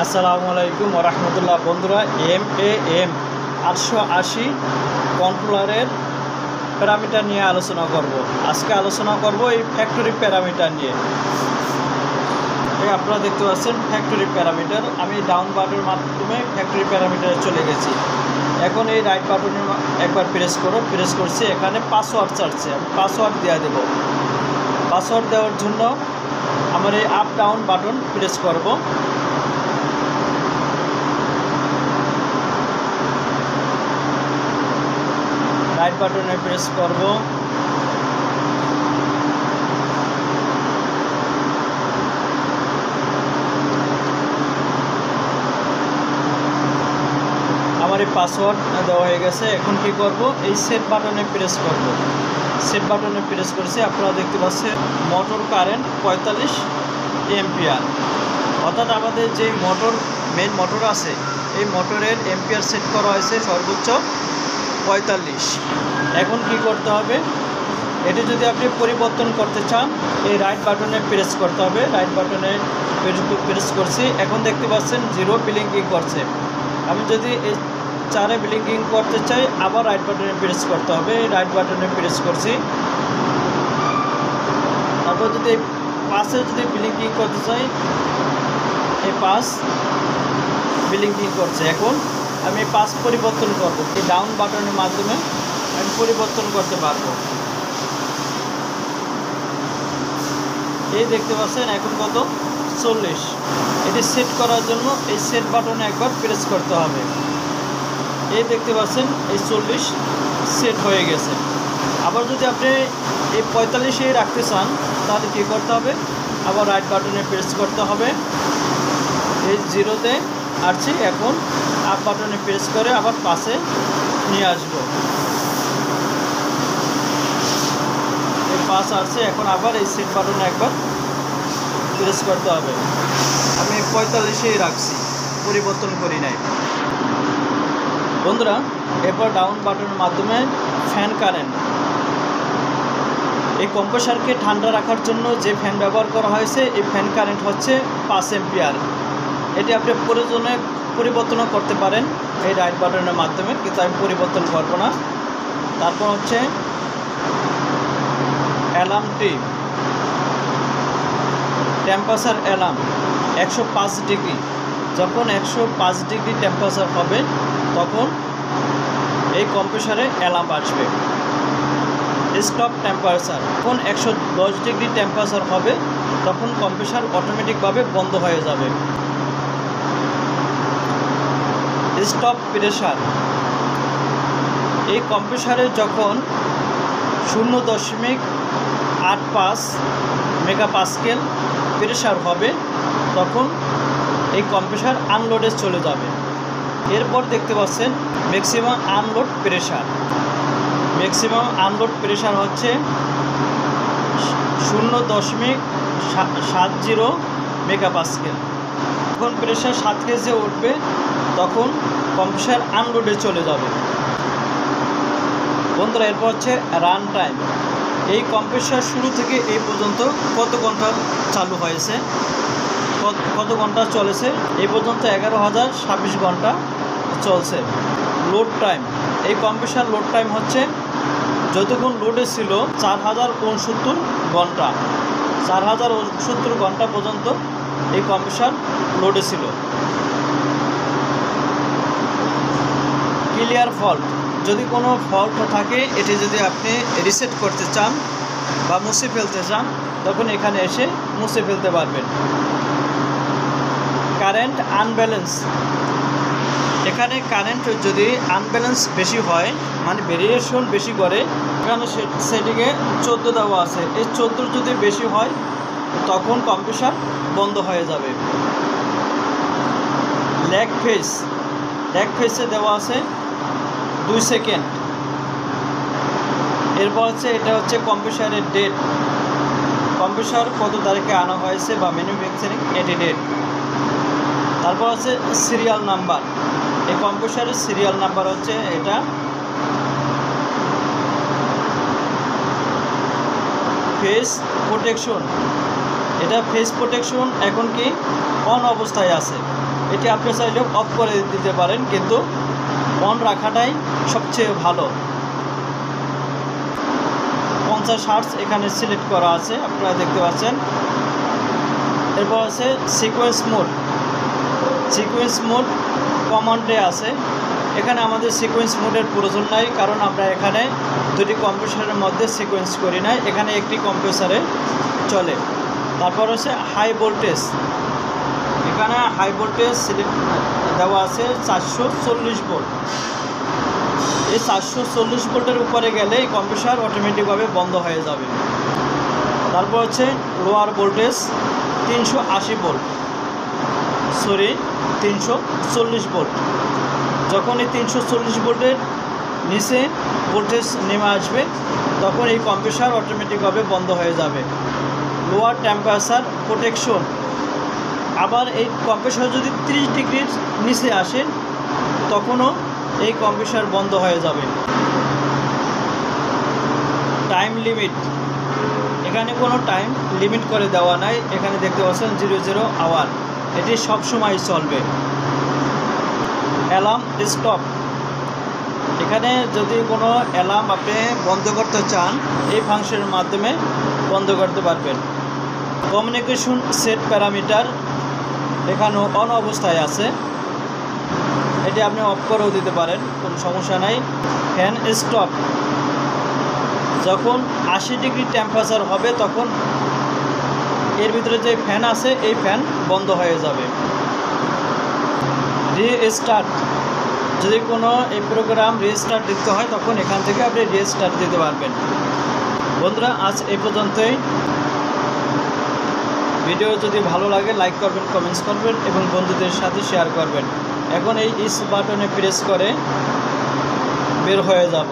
আসসালামু আলাইকুম ওয়া রাহমাতুল্লাহ। বন্ধুরা, MAM 880 কন্ট্রোলারের প্যারামিটার নিয়ে আলোচনা করব। আজকে আলোচনা করব এই ফ্যাক্টরি প্যারামিটার নিয়ে। আপনারা দেখতে পাচ্ছেন ফ্যাক্টরি প্যারামিটার। আমি ডাউন বাটনের মাধ্যমে ফ্যাক্টরি প্যারামিটারে চলে গেছি। এখন এই রাইট বাটনে একবার প্রেস করছি। এখানে পাসওয়ার্ড চাচ্ছে, আমি পাসওয়ার্ড দেওয়া দেব। পাসওয়ার্ড দেওয়ার জন্য আমার এই আপ ডাউন বাটন প্রেস করব। রাইট বাটনে প্রেস করব। আমার এই পাসওয়ার্ড দেওয়া হয়ে গেছে। এখন কি করব, এই সেট বাটনে প্রেস করব। সেট বাটনে প্রেস করেছি। আপনারা দেখতে পাচ্ছেন মোটর কারেন্ট 45 এম্পিয়ার, অর্থাৎ আমাদের যে মেন মোটর আছে এই মোটরের এম্পিয়ার সেট করা হয়েছে সর্বোচ্চ 45। এখন কি করতে হবে, এটি যদি আপনি পরিবর্তন করতে চান এই রাইট বাটনে প্রেস করতে হবে। রাইট বাটনে প্রেস করছি। এখন দেখতে পাচ্ছেন 0 ব্লিঙ্কিং করছে। আমি যদি এই 4-এ ব্লিঙ্কিং করতে চাই আবার রাইট বাটনে প্রেস করতে হবে। রাইট বাটনে প্রেস করছি। তারপর যদি 5-এ যদি ব্লিঙ্কিং করতে চাই, এই 5 ব্লিঙ্কিং করছে। এখন আমি 5 পরিবর্তন করব। এই ডাউন বাটনের মাধ্যমে আমি পরিবর্তন করতে পারবো। এই দেখতে পাচ্ছেন এখন কত, 40। এটি সেট করার জন্য এই সেট বাটনে একবার প্রেস করতে হবে। এই দেখতে পাচ্ছেন এই 40 সেট হয়ে গেছে। আবার যদি আপনি এই 45-এই রাখতে চান তাহলে কী করতে হবে, আবার রাইট বাটনে প্রেস করতে হবে। এই 0-তে আসছি। এখন আপ বাটনে প্রেস করে আবার 5-এ নিয়ে আসবো। এই 5 আসছে। এখন আবার এই সেট বাটনে একবার প্রেস করতে হবে। আমি 45-এই রাখছি, পরিবর্তন করি নাই। বন্ধুরা, এরপর ডাউন বাটনের মাধ্যমে ফ্যান কারেন্ট। এই কম্প্রেসারকে ঠান্ডা রাখার জন্য যে ফ্যান ব্যবহার করা হয়েছে এই ফ্যান কারেন্ট হচ্ছে 5 এম্পিয়ার। এটি আপনি প্রয়োজনে পরিবর্তনও করতে পারেন এই রাইট বাটনের মাধ্যমে, কিন্তু আমি পরিবর্তন করব না। তারপর হচ্ছে অ্যালার্ম টিপ, টেম্পারেচার অ্যালার্ম 105 ডিগ্রি। যখন 105 ডিগ্রি টেম্পারেচার হবে তখন এই কম্প্রেসারে অ্যালার্ম আসবে। স্টপ টেম্পারেচার, যখন 110 ডিগ্রি টেম্পারেচার হবে তখন কম্প্রেসার অটোমেটিকভাবে বন্ধ হয়ে যাবে। স্টপ প্রেসার, এই কম্প্রেসারে যখন 0.85 মেগাপাস্কেল প্রেসার হবে তখন এই কম্প্রেসার আনলোডে চলে যাবে। এরপর দেখতে পাচ্ছেন maximum unload pressure. Maximum unload pressure হচ্ছে 0.70 মেগাপাস্কেল। যখন প্রেসার 7 কেজি উঠবে তখন কম্প্রেসার আনলোডে চলে যাবে। বন্ধুরা, এরপর হচ্ছে রান টাইম। এই কম্প্রেসার শুরু থেকে এই পর্যন্ত কত ঘন্টা চালু হয়েছে, কত ঘন্টা চলেছে, এই পর্যন্ত 11,026 ঘন্টা চলছে। লোড টাইম, এই কম্প্রেসার লোড টাইম হচ্ছে যতক্ষণ লোডে ছিল 4069 ঘন্টা। 4069 ঘন্টা পর্যন্ত এই কম্প্রেসার লোডে ছিল। ক্লিয়ার ফল্ট, যদি কোনো ফল্ট থাকে এটি যদি আপনি রিসেট করতে চান বা মুছে ফেলতে চান তখন এখানে এসে মুছে ফেলতে পারবেন। কারেন্ট আনব্যালেন্স, এখানে কারেন্ট যদি আনব্যালেন্স বেশি হয় মানে ভেরিয়েশন বেশি করে, এখানে সেটিকে 14 দেওয়া আছে। এই 14 যদি বেশি হয় তখন কম্প্রেসার বন্ধ হয়ে যাবে। ল্যাগ ফেসে দেওয়া আছে 2 সেকেন্ড। এরপর হচ্ছে এটা হচ্ছে কম্প্রেসারের ডেট, কম্প্রেসার কত তারিখে আনা হয়েছে বা ম্যানুফ্যাকচারিং এটি ডেট। তারপর হচ্ছে সিরিয়াল নাম্বার, এই কম্প্রেসারের সিরিয়াল নাম্বার হচ্ছে এটা। ফেস প্রোটেকশন, এটা ফেস প্রোটেকশন এখন কি অন অবস্থায় আছে। এটি আপনি চাইলে অফ করে দিতে পারেন, কিন্তু অন রাখাটাই সবচেয়ে ভালো। 50 হার্টজ এখানে সিলেক্ট করা আছে, আপনারা দেখতে পাচ্ছেন। এরপর আছে সিকোয়েন্স মোড। সিকোয়েন্স মোড কমান্ডে আছে। এখানে আমাদের সিকোয়েন্স মোডের প্রয়োজন নাই, কারণ আমরা এখানে দুটি কম্প্রেসারের মধ্যে সিকোয়েন্স করি না, এখানে একটি কম্প্রেসারে চলে। তারপর হচ্ছে হাই ভোল্টেজ। এখানে হাই ভোল্টেজ সিলেক্ট দেওয়া আছে 440 ভোল্ট। এই 440 ভোল্টের উপরে গেলে এই কম্প্রেসার অটোমেটিকভাবে বন্ধ হয়ে যাবে। তারপর হচ্ছে লোয়ার ভোল্টেজ 380 ভোল্ট, 340 ভোল্ট। যখন এই 340 ভোল্টের নিচে ভোল্টেজ নেমে আসবে, তখন এই কম্প্রেসার অটোমেটিকভাবে বন্ধ হয়ে যাবে। Lower temperature protection. আবার এই কম্প্রেসার যদি 30 ডিগ্রির নিচে আসে, তখনও এই কম্প্রেসার বন্ধ হয়ে যাবে। Time limit. এখানে কোনো টাইম লিমিট করে দেওয়া নাই। এখানে দেখতে পাচ্ছেন 00 আওয়ার, এটি সবসময় চলবে। Alarm stop. এখানে যদি কোনো অ্যালার্ম আপনি বন্ধ করতে চান, এই ফাংশনের মাধ্যমে বন্ধ করতে পারবেন। কমিউনিকেশন সেট প্যারামিটার এখানে অন অবস্থায় আছে, এটি আপনি অফ করেও দিতে পারেন, কোনো সমস্যা নাই। Fan stop. যখন 80 ডিগ্রি টেম্পারেচার হবে, তখন এর ভিতরে যে ফ্যান আছে এই ফ্যান বন্ধ হয়ে যাবে। রিস্টার্ট। যদি কোনো এই প্রোগ্রাম রিস্টার্ট দিতে হয়, তখন এখান থেকে আপনি রিস্টার্ট দিতে পারবেন। বন্ধুরা, আজ এই পর্যন্তই। ভিডিও যদি ভালো লাগে লাইক করবেন, কমেন্টস করবেন এবং বন্ধুদের সাথে শেয়ার করবেন। এখন এই ইস বাটনে প্রেস করে বের হয়ে যাব।